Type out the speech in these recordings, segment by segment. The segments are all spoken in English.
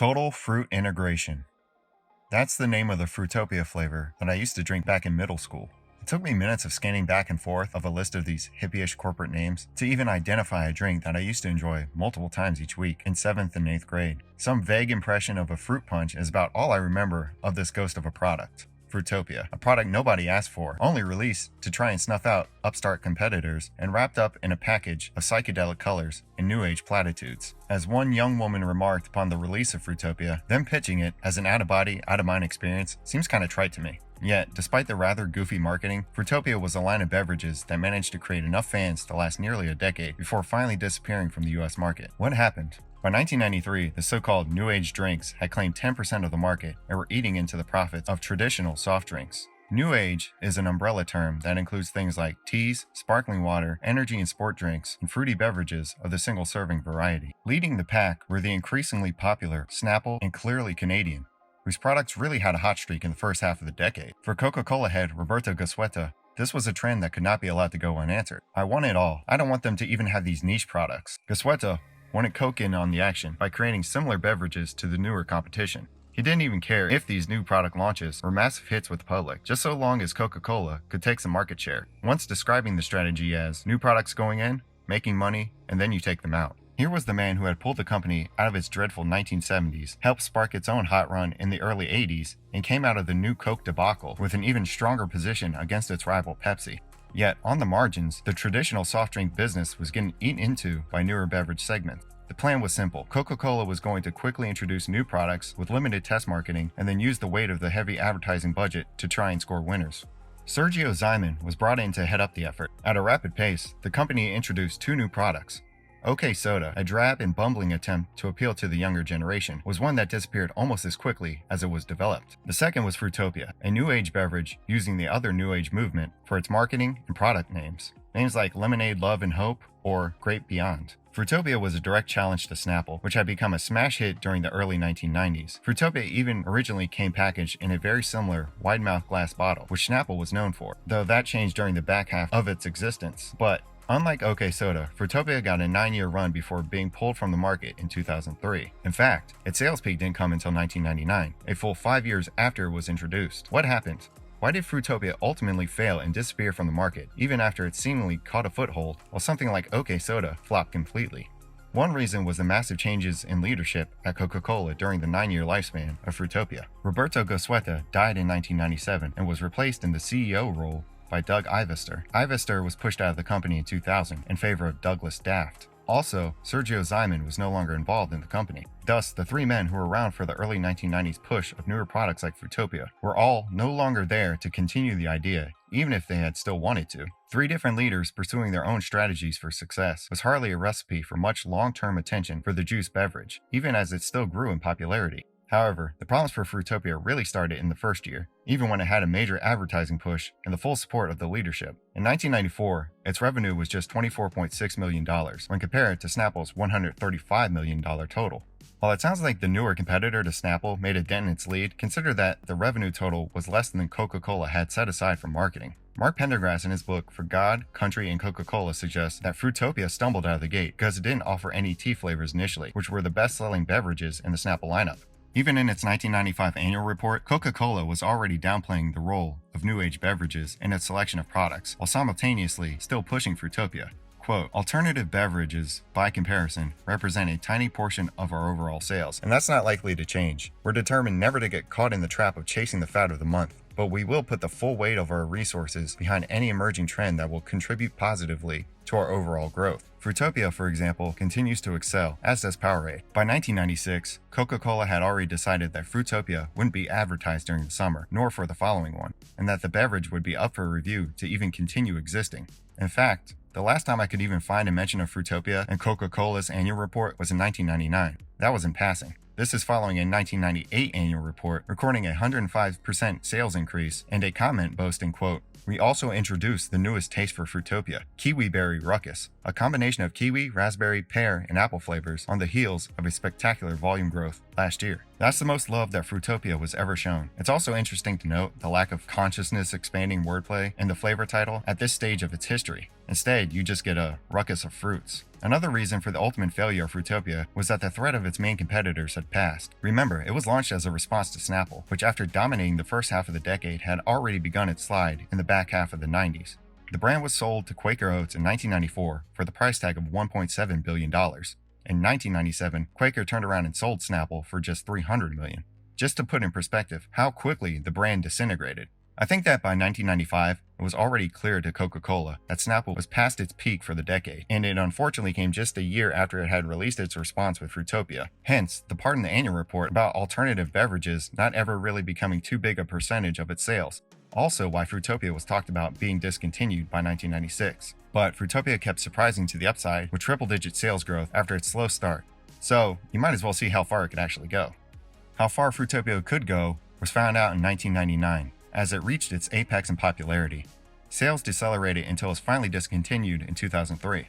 Total fruit integration. That's the name of the Fruitopia flavor that I used to drink back in middle school. It took me minutes of scanning back and forth of a list of these hippie-ish corporate names to even identify a drink that I used to enjoy multiple times each week in 7th and 8th grade. Some vague impression of a fruit punch is about all I remember of this ghost of a product. Fruitopia, a product nobody asked for, only released to try and snuff out upstart competitors, and wrapped up in a package of psychedelic colors and new age platitudes. As one young woman remarked upon the release of Fruitopia, them pitching it as an out-of-body, out-of-mind experience seems kinda trite to me. Yet, despite the rather goofy marketing, Fruitopia was a line of beverages that managed to create enough fans to last nearly a decade before finally disappearing from the US market. What happened? By 1993, the so-called New Age drinks had claimed 10% of the market and were eating into the profits of traditional soft drinks. New Age is an umbrella term that includes things like teas, sparkling water, energy and sport drinks, and fruity beverages of the single-serving variety. Leading the pack were the increasingly popular Snapple and Clearly Canadian, whose products really had a hot streak in the first half of the decade. For Coca-Cola head Roberto Gosueta, this was a trend that could not be allowed to go unanswered. I want it all. I don't want them to even have these niche products. Gosueta wanted Coke in on the action by creating similar beverages to the newer competition. He didn't even care if these new product launches were massive hits with the public, just so long as Coca-Cola could take some market share, once describing the strategy as new products going in, making money, and then you take them out. Here was the man who had pulled the company out of its dreadful 1970s, helped spark its own hot run in the early 80s, and came out of the new Coke debacle with an even stronger position against its rival Pepsi. Yet, on the margins, the traditional soft drink business was getting eaten into by newer beverage segments. The plan was simple. Coca-Cola was going to quickly introduce new products with limited test marketing and then use the weight of the heavy advertising budget to try and score winners. Sergio Zyman was brought in to head up the effort. At a rapid pace, the company introduced two new products. OK Soda, a drab and bumbling attempt to appeal to the younger generation, was one that disappeared almost as quickly as it was developed. The second was Fruitopia, a new age beverage using the other new age movement for its marketing and product names. Names like Lemonade Love and Hope or Grape Beyond. Fruitopia was a direct challenge to Snapple, which had become a smash hit during the early 1990s. Fruitopia even originally came packaged in a very similar wide-mouth glass bottle, which Snapple was known for, though that changed during the back half of its existence. But unlike OK Soda, Fruitopia got a 9-year run before being pulled from the market in 2003. In fact, its sales peak didn't come until 1999, a full 5 years after it was introduced. What happened? Why did Fruitopia ultimately fail and disappear from the market, even after it seemingly caught a foothold, while something like OK Soda flopped completely? One reason was the massive changes in leadership at Coca-Cola during the 9-year lifespan of Fruitopia. Roberto Gosueta died in 1997 and was replaced in the CEO role by Doug Ivester. Ivester was pushed out of the company in 2000 in favor of Douglas Daft. Also, Sergio Zyman was no longer involved in the company. Thus, the three men who were around for the early 1990s push of newer products like Fruitopia were all no longer there to continue the idea, even if they had still wanted to. Three different leaders pursuing their own strategies for success was hardly a recipe for much long-term attention for the juice beverage, even as it still grew in popularity. However, the problems for Fruitopia really started in the first year, even when it had a major advertising push and the full support of the leadership. In 1994, its revenue was just $24.6 million when compared to Snapple's $135 million total. While it sounds like the newer competitor to Snapple made a dent in its lead, consider that the revenue total was less than Coca-Cola had set aside for marketing. Mark Pendergrass in his book For God, Country, and Coca-Cola suggests that Fruitopia stumbled out of the gate because it didn't offer any tea flavors initially, which were the best-selling beverages in the Snapple lineup. Even in its 1995 annual report, Coca-Cola was already downplaying the role of new age beverages in its selection of products, while simultaneously still pushing Fruitopia. Quote, alternative beverages, by comparison, represent a tiny portion of our overall sales, and that's not likely to change. We're determined never to get caught in the trap of chasing the fad of the month, but we will put the full weight of our resources behind any emerging trend that will contribute positively to our overall growth. Fruitopia, for example, continues to excel, as does Powerade. By 1996, Coca-Cola had already decided that Fruitopia wouldn't be advertised during the summer, nor for the following one, and that the beverage would be up for review to even continue existing. In fact, the last time I could even find a mention of Fruitopia in Coca-Cola's annual report was in 1999. That was in passing. This is following a 1998 annual report recording a 105% sales increase and a comment boasting, quote, we also introduced the newest taste for Fruitopia, Kiwi Berry Ruckus, a combination of kiwi, raspberry, pear, and apple flavors on the heels of a spectacular volume growth last year. That's the most love that Fruitopia was ever shown. It's also interesting to note the lack of consciousness-expanding wordplay in the flavor title at this stage of its history. Instead, you just get a ruckus of fruits. Another reason for the ultimate failure of Fruitopia was that the threat of its main competitors had passed. Remember, it was launched as a response to Snapple, which after dominating the first half of the decade had already begun its slide in the back half of the 90s. The brand was sold to Quaker Oats in 1994 for the price tag of $1.7 billion. In 1997, Quaker turned around and sold Snapple for just $300 million. Just to put in perspective how quickly the brand disintegrated. I think that by 1995, it was already clear to Coca-Cola that Snapple was past its peak for the decade, and it unfortunately came just a year after it had released its response with Fruitopia. Hence, the part in the annual report about alternative beverages not ever really becoming too big a percentage of its sales. Also why Fruitopia was talked about being discontinued by 1996. But Fruitopia kept surprising to the upside with triple-digit sales growth after its slow start. So, you might as well see how far it could actually go. How far Fruitopia could go was found out in 1999, as it reached its apex in popularity. Sales decelerated until it was finally discontinued in 2003.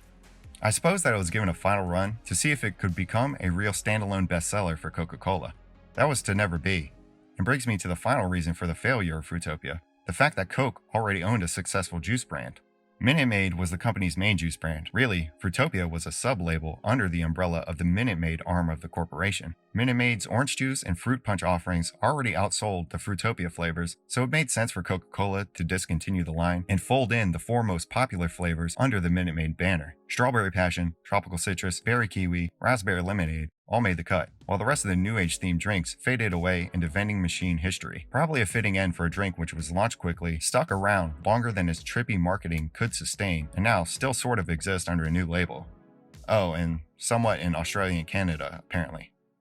I suppose that it was given a final run to see if it could become a real standalone bestseller for Coca-Cola. That was to never be. And brings me to the final reason for the failure of Fruitopia, the fact that Coke already owned a successful juice brand. Minute Maid was the company's main juice brand. Really, Fruitopia was a sub-label under the umbrella of the Minute Maid arm of the corporation. Minute Maid's orange juice and fruit punch offerings already outsold the Fruitopia flavors, so it made sense for Coca-Cola to discontinue the line and fold in the four most popular flavors under the Minute Maid banner. Strawberry Passion, Tropical Citrus, Berry Kiwi, Raspberry Lemonade all made the cut, while the rest of the New Age themed drinks faded away into vending machine history. Probably a fitting end for a drink which was launched quickly, stuck around longer than its trippy marketing could sustain, and now still sort of exists under a new label. Oh, and somewhat in Australia and Canada, apparently.